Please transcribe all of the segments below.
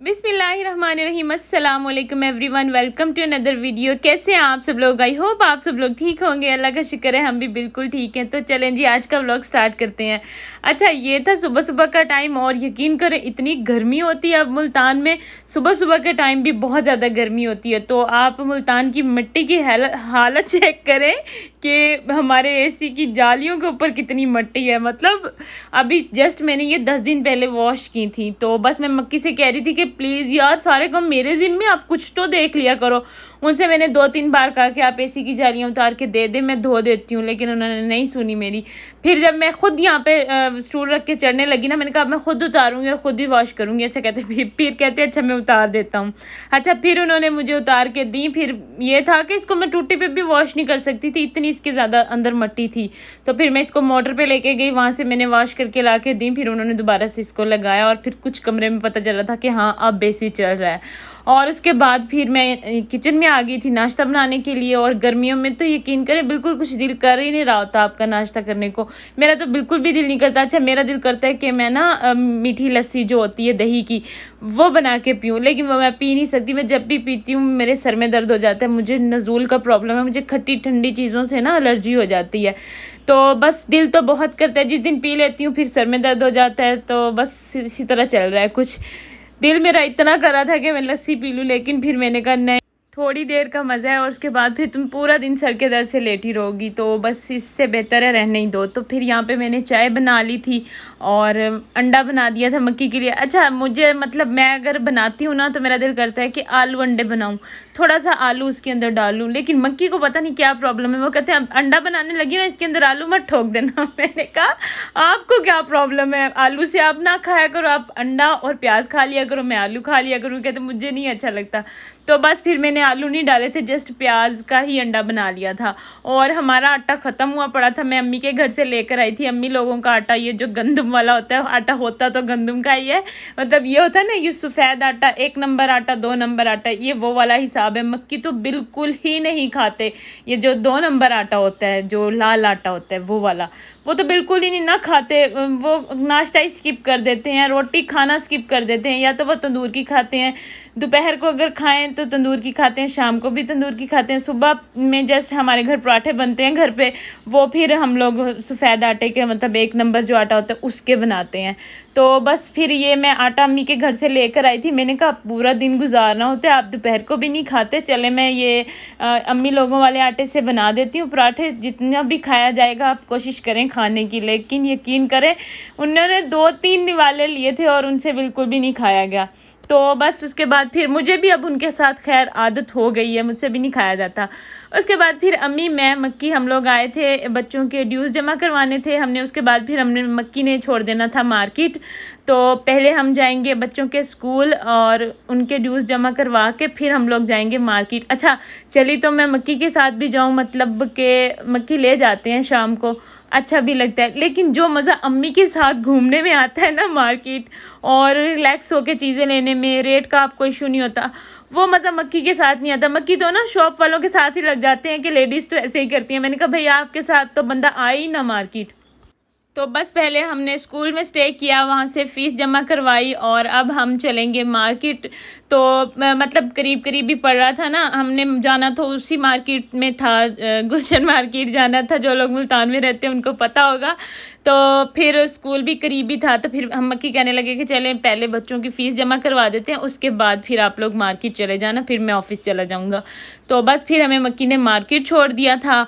बिस्मिल्लाहिर्रहमानिर्रहीम अस्सलाम वालेकुम everyone, welcome to another video. कैसे हैं आप सब लोग? आई होप आप सब लोग ठीक होंगे। अल्लाह का शुक्र है हम भी बिल्कुल ठीक हैं। तो चलें जी, आज का व्लॉग स्टार्ट करते हैं। अच्छा, ये था सुबह सुबह का टाइम और यकीन करें इतनी गर्मी होती है अब मुल्तान में। सुबह सुबह के टाइम भी बहुत ज़्यादा गर्मी होती है। तो आप मुल्तान की मिट्टी की हालत चेक करें कि हमारे एसी की जालियों के ऊपर कितनी मिट्टी है। मतलब अभी जस्ट मैंने ये 10 दिन पहले वॉश की थी। तो बस मैं मक्की से कह रही थी कि प्लीज़ यार सारे काम मेरे ज़िम्मे, आप कुछ तो देख लिया करो। उनसे मैंने 2-3 बार कहा कि आप एसी की जालियाँ उतार के दे दें, मैं धो देती हूँ, लेकिन उन्होंने नहीं सुनी मेरी। फिर जब मैं खुद यहाँ पे स्टूल रख के चढ़ने लगी ना, मैंने कहा मैं खुद उतारूँगी और खुद ही वॉश करूँगी। अच्छा कहते, फिर कहते अच्छा मैं उतार देता हूँ। अच्छा, फिर उन्होंने मुझे उतार के दी। फिर ये था कि इसको मैं टूटी पे भी वॉश नहीं कर सकती थी, इतनी इसके ज़्यादा अंदर मट्टी थी। तो फिर मैं इसको मोटर पे लेके गई, वहाँ से मैंने वॉश करके ला के दी। फिर उन्होंने दोबारा से इसको लगाया और फिर कुछ कमरे में पता चला था कि हाँ अब एसी चल रहा है। और उसके बाद फिर मैं किचन में आ गई थी नाश्ता बनाने के लिए। और गर्मियों में तो यकीन करें बिल्कुल कुछ दिल कर ही नहीं रहा होता आपका नाश्ता करने को। मेरा तो बिल्कुल भी दिल नहीं करता। अच्छा, मेरा दिल करता है कि मैं ना मीठी लस्सी जो होती है दही की, वो बना के पीऊँ, लेकिन वो मैं पी नहीं सकती। मैं जब भी पीती हूँ मेरे सर में दर्द हो जाता है। मुझे नज़ूल का प्रॉब्लम है, मुझे खट्टी ठंडी चीज़ों से ना एलर्जी हो जाती है। तो बस दिल तो बहुत करता है, जिस दिन पी लेती हूँ फिर सर में दर्द हो जाता है। तो बस इसी तरह चल रहा है कुछ। दिल मेरा इतना कर रहा था कि मैं लस्सी पी लूँ, लेकिन फिर मैंने कहा नहीं, थोड़ी देर का मज़ा है और उसके बाद फिर तुम पूरा दिन सर के दर्द से लेटी रहोगी, तो बस इससे बेहतर है रहने ही दो। तो फिर यहाँ पे मैंने चाय बना ली थी और अंडा बना दिया था मक्की के लिए। अच्छा, मुझे मतलब मैं अगर बनाती हूँ ना तो मेरा दिल करता है कि आलू अंडे बनाऊँ, थोड़ा सा आलू उसके अंदर डालूँ, लेकिन मक्की को पता नहीं क्या प्रॉब्लम है। वो कहते हैं अंडा बनाने लगी ना, इसके अंदर आलू मत ठोक देना। मैंने कहा आपको क्या प्रॉब्लम है, आलू से आप ना खाया करो, आप अंडा और प्याज खा लिया करो, मैं आलू खा लिया करूँ। कहते मुझे नहीं अच्छा लगता। तो बस फिर मैंने आलू नहीं डाले थे, जस्ट प्याज का ही अंडा बना लिया था। और हमारा आटा ख़त्म हुआ पड़ा था, मैं अम्मी के घर से लेकर आई थी। अम्मी लोगों का आटा ये जो गंदम वाला होता है, आटा होता तो गंदम का ही है, मतलब ये होता है ना ये सफ़ेद आटा, 1 नंबर आटा, 2 नंबर आटा, ये वो वाला हिसाब है। मक्की तो बिल्कुल ही नहीं खाते। ये जो 2 नंबर आटा होता है, जो लाल आटा होता है वो वाला, वो तो बिल्कुल ही नहीं ना खाते। वो नाश्ता ही स्किप कर देते हैं, रोटी खाना स्किप कर देते हैं, या तो वो तंदूर की खाते हैं। दोपहर को अगर खाएं तो तंदूर की खाते हैं, शाम को भी तंदूर की खाते हैं। सुबह में जस्ट हमारे घर पराठे बनते हैं घर पे, वो फिर हम लोग सफ़ेद आटे के, मतलब 1 नंबर जो आटा होता है उसके बनाते हैं। तो बस फिर ये मैं आटा अम्मी के घर से लेकर आई थी। मैंने कहा पूरा दिन गुजारना होता है, आप दोपहर को भी नहीं खाते, चले मैं ये अम्मी लोगों वाले आटे से बना देती हूँ पराठे। जितना भी खाया जाएगा आप कोशिश करें खाने की, लेकिन यकीन करें उन्होंने 2-3 निवाले लिए थे और उनसे बिल्कुल भी नहीं खाया गया। तो बस उसके बाद फिर मुझे भी अब उनके साथ खैर आदत हो गई है, मुझसे भी नहीं खाया जाता। उसके बाद फिर अम्मी, मैं, मक्की, हम लोग आए थे, बच्चों के ड्यूज़ जमा करवाने थे हमने। उसके बाद फिर हमने मक्की ने छोड़ देना था मार्केट। तो पहले हम जाएंगे बच्चों के स्कूल और उनके ड्यूज़ जमा करवा के फिर हम लोग जाएंगे मार्केट। अच्छा, चली तो मैं मक्की के साथ भी जाऊँ, मतलब कि मक्की ले जाते हैं शाम को, अच्छा भी लगता है। लेकिन जो मज़ा अम्मी के साथ घूमने में आता है ना मार्केट, और रिलैक्स होकर चीज़ें लेने में, रेट का आपको इशू नहीं होता, वो मज़ा मक्की के साथ नहीं आता। मक्की तो ना शॉप वालों के साथ ही लग जाते हैं कि लेडीज़ तो ऐसे ही करती हैं। मैंने कहा भैया आपके साथ तो बंदा आए ही ना मार्केट। तो बस पहले हमने स्कूल में स्टे किया, वहाँ से फ़ीस जमा करवाई और अब हम चलेंगे मार्केट। तो मतलब करीब करीब ही पड़ रहा था ना, हमने जाना तो उसी मार्केट में था, गुलशन मार्केट जाना था। जो लोग मुल्तान में रहते हैं उनको पता होगा। तो फिर स्कूल भी करीब ही था, तो फिर हम मक्की कहने लगे कि चलें पहले बच्चों की फ़ीस जमा करवा देते हैं, उसके बाद फिर आप लोग मार्केट चले जाना, फिर मैं ऑफ़िस चला जाऊँगा। तो बस फिर हमें मक्की ने मार्केट छोड़ दिया था।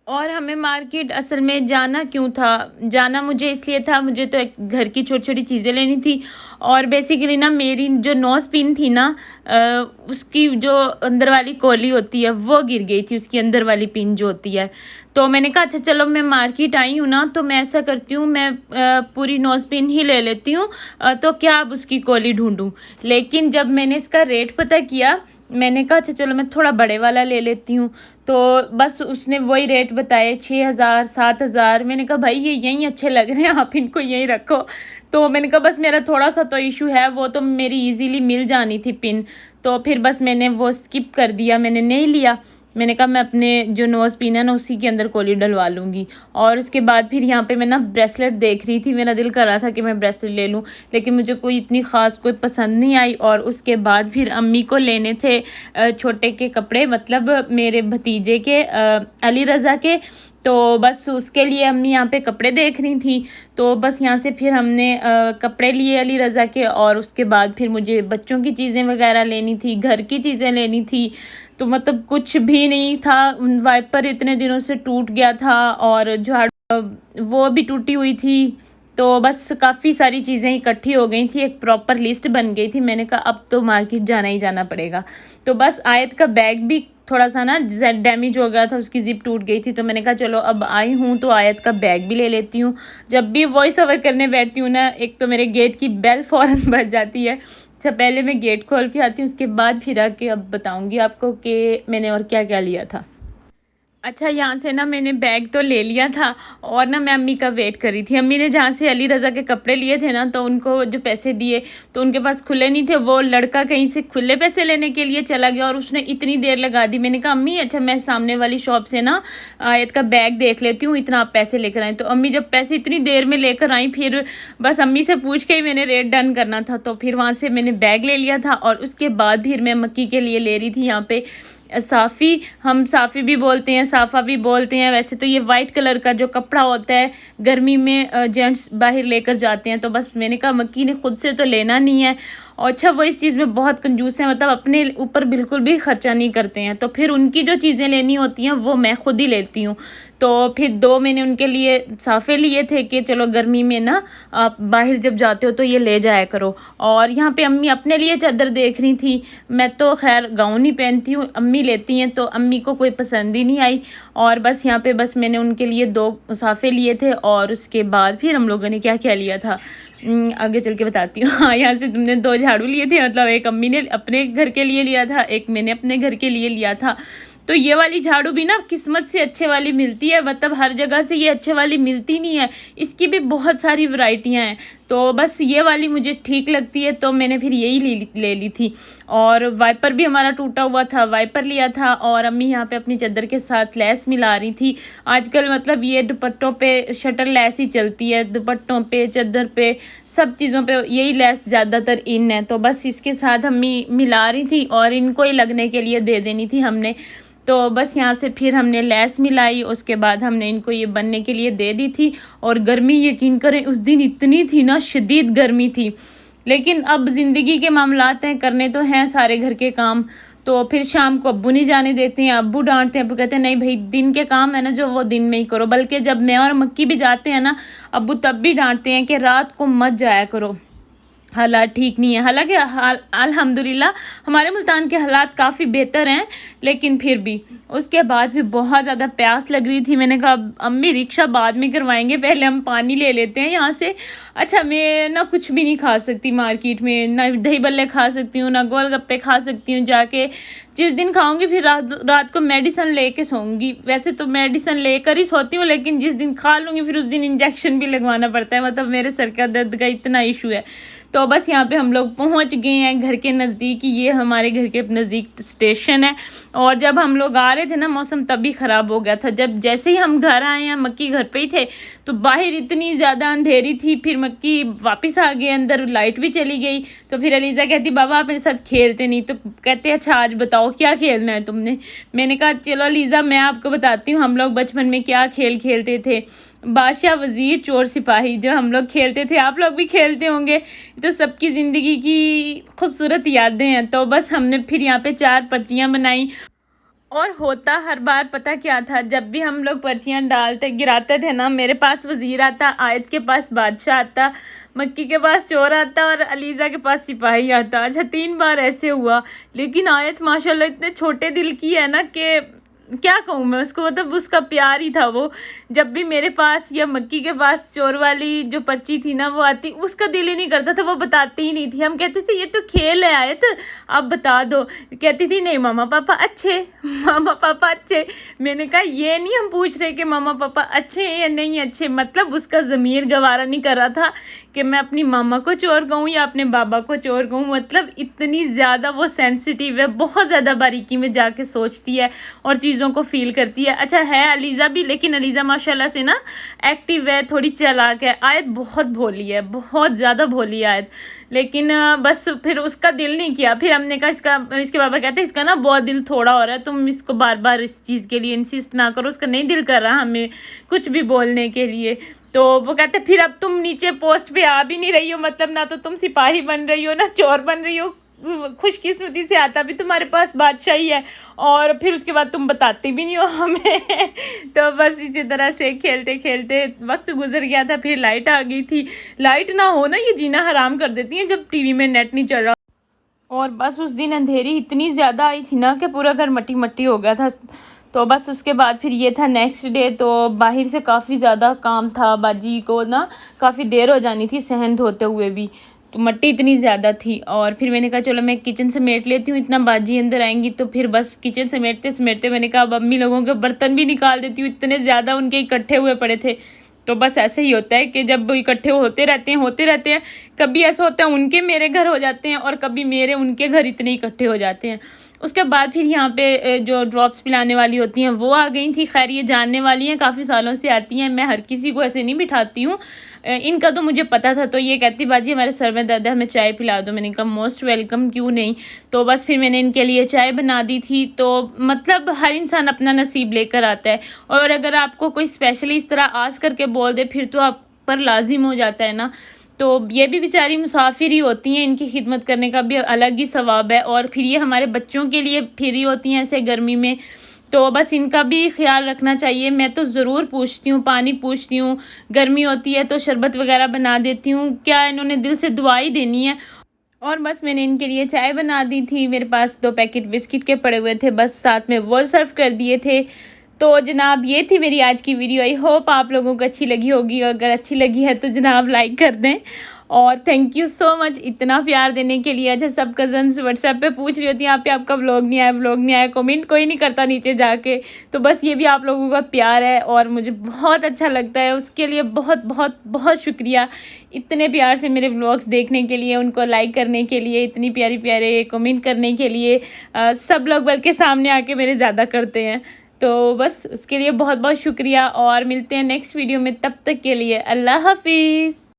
और हमें मार्केट असल में जाना क्यों था? जाना मुझे इसलिए था, मुझे तो एक घर की छोटी-छोटी चीज़ें लेनी थी। और बेसिकली ना मेरी जो नोज़ पिन थी ना, उसकी जो अंदर वाली कॉली होती है वो गिर गई थी, उसकी अंदर वाली पिन जो होती है। तो मैंने कहा अच्छा चलो मैं मार्केट आई हूँ ना, तो मैं ऐसा करती हूँ, मैं पूरी नोज़ पिन ही ले लेती हूँ, तो क्या अब उसकी कॉली ढूँढूँ। लेकिन जब मैंने इसका रेट पता किया, मैंने कहा अच्छा चलो मैं थोड़ा बड़े वाला ले लेती हूँ। तो बस उसने वही रेट बताए, 6,000 7,000। मैंने कहा भाई ये यहीं अच्छे लग रहे हैं, आप इनको यहीं रखो। तो मैंने कहा बस मेरा थोड़ा सा तो इशू है, वो तो मेरी इजीली मिल जानी थी पिन। तो फिर बस मैंने वो स्किप कर दिया, मैंने नहीं लिया। मैंने कहा मैं अपने जो नोज़ पिन है ना उसी के अंदर कॉली डलवा लूँगी। और उसके बाद फिर यहाँ पे मैं ना ब्रेसलेट देख रही थी, मेरा दिल कर रहा था कि मैं ब्रेसलेट ले लूँ, लेकिन मुझे कोई इतनी ख़ास कोई पसंद नहीं आई। और उसके बाद फिर अम्मी को लेने थे छोटे के कपड़े, मतलब मेरे भतीजे के अली रज़ा के। तो बस उसके लिए अम्मी यहाँ पे कपड़े देख रही थी। तो बस यहाँ से फिर हमने कपड़े लिए अली रज़ा के, और उसके बाद फिर मुझे बच्चों की चीज़ें वगैरह लेनी थी, घर की चीज़ें लेनी थी। तो मतलब कुछ भी नहीं था, वाइपर इतने दिनों से टूट गया था और झाड़ू वो भी टूटी हुई थी। तो बस काफ़ी सारी चीज़ें इकट्ठी हो गई थी, एक प्रॉपर लिस्ट बन गई थी। मैंने कहा अब तो मार्केट जाना ही जाना पड़ेगा। तो बस आयत का बैग भी थोड़ा सा ना डैमेज हो गया था, उसकी ज़िप टूट गई थी। तो मैंने कहा चलो अब आई हूँ तो आयत का बैग भी ले लेती हूँ। जब भी वॉइस ओवर करने बैठती हूँ ना, एक तो मेरे गेट की बेल फ़ौरन बज जाती है। अच्छा, पहले मैं गेट खोल के आती हूँ, उसके बाद फिर आके अब बताऊँगी आपको कि मैंने और क्या-क्या लिया था। अच्छा, यहाँ से ना मैंने बैग तो ले लिया था, और ना मैं अम्मी का वेट कर रही थी। अम्मी ने जहाँ से अली रज़ा के कपड़े लिए थे ना, तो उनको जो पैसे दिए तो उनके पास खुले नहीं थे। वो लड़का कहीं से खुले पैसे लेने के लिए चला गया और उसने इतनी देर लगा दी। मैंने कहा अम्मी अच्छा मैं सामने वाली शॉप से ना आयत का बैग देख लेती हूँ, इतना आप पैसे लेकर आए। तो अम्मी जब पैसे इतनी देर में लेकर आई, फिर बस अम्मी से पूछ के ही मैंने रेट डन करना था। तो फिर वहाँ से मैंने बैग ले लिया था, और उसके बाद फिर मैं मक्की के लिए ले रही थी यहाँ पे साफ़ी। हम साफ़ी भी बोलते हैं, साफ़ा भी बोलते हैं। वैसे तो ये वाइट कलर का जो कपड़ा होता है, गर्मी में जेंट्स बाहर लेकर जाते हैं। तो बस मैंने कहा मक्की ने खुद से तो लेना नहीं है, और अच्छा वो इस चीज़ में बहुत कंजूस है, मतलब अपने ऊपर बिल्कुल भी खर्चा नहीं करते हैं। तो फिर उनकी जो चीज़ें लेनी होती हैं वो मैं खुद ही लेती हूँ। तो फिर 2 मैंने उनके लिए साफ़े लिए थे कि चलो गर्मी में ना आप बाहर जब जाते हो तो ये ले जाया करो। और यहाँ पे अम्मी अपने लिए चादर देख रही थी। मैं तो खैर गाउन ही पहनती हूँ, अम्मी लेती हैं तो अम्मी को कोई पसंद ही नहीं आई। और बस यहाँ पे बस मैंने उनके लिए 2 साफ़े लिए थे, और उसके बाद फिर हम लोगों ने क्या-क्या लिया था आगे चल के बताती हूँ। हाँ, यहाँ से तुमने 2 झाड़ू लिए थे, मतलब एक अम्मी ने अपने घर के लिए लिया था, एक मैंने अपने घर के लिए लिया था। तो ये वाली झाड़ू भी ना किस्मत से अच्छे वाली मिलती है, मतलब हर जगह से ये अच्छे वाली मिलती नहीं है। इसकी भी बहुत सारी वैरायटियाँ हैं, तो बस ये वाली मुझे ठीक लगती है तो मैंने फिर यही ले ली थी। और वाइपर भी हमारा टूटा हुआ था, वाइपर लिया था। और अम्मी यहाँ पे अपनी चादर के साथ लेस मिला रही थी। आजकल मतलब ये दुपट्टों पे शटर लेस ही चलती है, दुपट्टों पे, चादर पे, सब चीज़ों पे यही लेस ज़्यादातर इन है। तो बस इसके साथ अम्मी मिला रही थी और इनको ही लगने के लिए दे देनी थी हमने। तो बस यहाँ से फिर हमने लेस मिलाई, उसके बाद हमने इनको ये बनने के लिए दे दी थी। और गर्मी यकीन करें उस दिन इतनी थी ना, शदीद गर्मी थी। लेकिन अब ज़िंदगी के मामलात हैं, करने तो हैं सारे घर के काम। तो फिर शाम को अब्बू नहीं जाने देते हैं, अब्बू डांटते हैं, अब्बू कहते हैं नहीं भाई दिन के काम है ना जो वो दिन में ही करो। बल्कि जब मैं और मक्की भी जाते हैं ना, अब्बू तब भी डांटते हैं कि रात को मत जाया करो, हालात ठीक नहीं है। हालाँकि अल्हम्दुलिल्लाह हमारे मुल्तान के हालात काफ़ी बेहतर हैं, लेकिन फिर भी उसके बाद भी बहुत ज़्यादा प्यास लग रही थी। मैंने कहा अम्मी रिक्शा बाद में करवाएँगे, पहले हम पानी ले लेते हैं यहाँ से। अच्छा, मैं ना कुछ भी नहीं खा सकती मार्केट में, ना दही बल्ले खा सकती हूँ, ना गोलगप्पे खा सकती हूँ जाके। जिस दिन खाऊँगी फिर रात रात को मेडिसिन लेके सोऊँगी। वैसे तो मेडिसिन लेकर ही सोती हूँ, लेकिन जिस दिन खा लूँगी फिर उस दिन इंजेक्शन भी लगवाना पड़ता है, मतलब मेरे सर का दर्द का इतना इशू है। तो बस यहाँ पे हम लोग पहुँच गए हैं घर के नज़दीक, ये हमारे घर के नज़दीक स्टेशन है। और जब हम लोग आ रहे थे ना, मौसम तभी ख़राब हो गया था। जब जैसे ही हम घर आए हैं, मक्की घर पे ही थे, तो बाहर इतनी ज़्यादा अंधेरी थी। फिर मक्की वापस आ गए अंदर, लाइट भी चली गई। तो फिर अलीज़ा कहती बाबा आप मेरे साथ खेलते नहीं, तो कहते अच्छा आज बताओ क्या खेलना है तुमने। मैंने कहा चलो अलीज़ा मैं आपको बताती हूँ हम लोग बचपन में क्या खेल खेलते थे। बादशाह वज़ीर चोर सिपाही जो हम लोग खेलते थे, आप लोग भी खेलते होंगे। तो सबकी ज़िंदगी की खूबसूरत यादें हैं। तो बस हमने फिर यहाँ पे 4 पर्चियाँ बनाई। और होता हर बार पता क्या था, जब भी हम लोग पर्चियाँ डालते गिराते थे ना, मेरे पास वज़ीर आता, आयत के पास बादशाह आता, मक्की के पास चोर आता और अलीज़ा के पास सिपाही आता। अच्छा 3 बार ऐसे हुआ। लेकिन आयत माशाल्लाह इतने छोटे दिल की है ना कि क्या कहूँ मैं उसको, मतलब उसका प्यार ही था वो। जब भी मेरे पास या मक्की के पास चोर वाली जो पर्ची थी ना वो आती, उसका दिल ही नहीं करता था, वो बताती ही नहीं थी। हम कहते थे ये तो खेल है आयत, आप बता दो। कहती थी नहीं मामा पापा अच्छे, मामा पापा अच्छे। मैंने कहा ये नहीं हम पूछ रहे कि मामा पापा अच्छे हैं या नहीं अच्छे, मतलब उसका ज़मीर गवारा नहीं कर रहा था कि मैं अपनी मामा को चोर कहूँ या अपने बाबा को चोर कहूँ। मतलब इतनी ज़्यादा वो सेंसिटिव है, बहुत ज़्यादा बारीकी में जाके सोचती है और चीज़ों को फ़ील करती है। अच्छा है अलीज़ा भी, लेकिन अलीज़ा माशाल्लाह से ना एक्टिव है, थोड़ी चालाक है। आयत बहुत भोली है, बहुत ज़्यादा भोली है आयत। लेकिन बस फिर उसका दिल नहीं किया। फिर हमने कहा इसके बाबा कहते हैं इसका ना बहुत दिल थोड़ा हो रहा है, तुम इसको बार बार इस चीज़ के लिए इंसिस्ट ना करो, उसका नहीं दिल कर रहा हमें कुछ भी बोलने के लिए। तो वो कहते फिर अब तुम नीचे पोस्ट पे आ भी नहीं रही हो, मतलब ना तो तुम सिपाही बन रही हो ना चोर बन रही हो, खुशकिस्मती से आता भी तुम्हारे पास बादशाही है, और फिर उसके बाद तुम बताती भी नहीं हो हमें। तो बस इसी तरह से खेलते खेलते वक्त गुजर गया था। फिर लाइट आ गई थी। लाइट ना हो ना ये जीना हराम कर देती है जब टीवी में नेट नहीं चल रहा। और बस उस दिन अंधेरी इतनी ज़्यादा आई थी ना कि पूरा घर मट्टी मट्टी हो गया था। तो बस उसके बाद फिर ये था नेक्स्ट डे, तो बाहर से काफ़ी ज़्यादा काम था, बाजी को ना काफ़ी देर हो जानी थी सहन धोते हुए भी, तो मट्टी इतनी ज़्यादा थी। और फिर मैंने कहा चलो मैं किचन समेट लेती हूँ, इतना बाजी अंदर आएंगी। तो फिर बस किचन समेटते समेटते मैंने कहा अब अम्मी लोगों के बर्तन भी निकाल देती हूँ, इतने ज़्यादा उनके इकट्ठे हुए पड़े थे। तो बस ऐसे ही होता है कि जब इकट्ठे होते रहते हैं, कभी ऐसा होता है उनके मेरे घर हो जाते हैं और कभी मेरे उनके घर इतने इकट्ठे हो जाते हैं। उसके बाद फिर यहाँ पे जो ड्रॉप्स पिलाने वाली होती हैं वो आ गई थी। खैर ये जानने वाली हैं, काफ़ी सालों से आती हैं, मैं हर किसी को ऐसे नहीं बिठाती हूँ। इनका तो मुझे पता था, तो ये कहती बाजी हमारे सर में दर्द है, हमें चाय पिला दो। मैंने कहा मोस्ट वेलकम, क्यों नहीं। तो बस फिर मैंने इनके लिए चाय बना दी थी। तो मतलब हर इंसान अपना नसीब लेकर आता है, और अगर आपको कोई स्पेशली इस तरह आस करके बोल दे फिर तो आप पर लाजिम हो जाता है ना। तो ये भी बेचारी मुसाफिर ही होती हैं, इनकी खिदमत करने का भी अलग ही सवाब है। और फिर ये हमारे बच्चों के लिए फ्री होती हैं ऐसे गर्मी में, तो बस इनका भी ख्याल रखना चाहिए। मैं तो ज़रूर पूछती हूँ, पानी पूछती हूँ, गर्मी होती है तो शरबत वगैरह बना देती हूँ, क्या इन्होंने दिल से दुआ ही देनी है। और बस मैंने इनके लिए चाय बना दी थी, मेरे पास 2 पैकेट बिस्किट के पड़े हुए थे, बस साथ में वो सर्व कर दिए थे। तो जनाब ये थी मेरी आज की वीडियो। आई होप आप लोगों को अच्छी लगी होगी, अगर अच्छी लगी है तो जनाब लाइक कर दें। और थैंक यू सो मच इतना प्यार देने के लिए। अच्छा सब कज़न्स व्हाट्सएप पे पूछ रही होती हैं यहाँ पे आपका व्लॉग नहीं आया, व्लॉग नहीं आया, कमेंट कोई नहीं करता नीचे जाके। तो बस ये भी आप लोगों का प्यार है और मुझे बहुत अच्छा लगता है, उसके लिए बहुत बहुत बहुत शुक्रिया। इतने प्यार से मेरे व्लॉग्स देखने के लिए, उनको लाइक करने के लिए, इतनी प्यारी प्यारे कमेंट करने के लिए। सब लोग बल्कि सामने आके मेरे ज़्यादा करते हैं, तो बस उसके लिए बहुत बहुत शुक्रिया। और मिलते हैं नेक्स्ट वीडियो में, तब तक के लिए अल्लाह हाफिज़।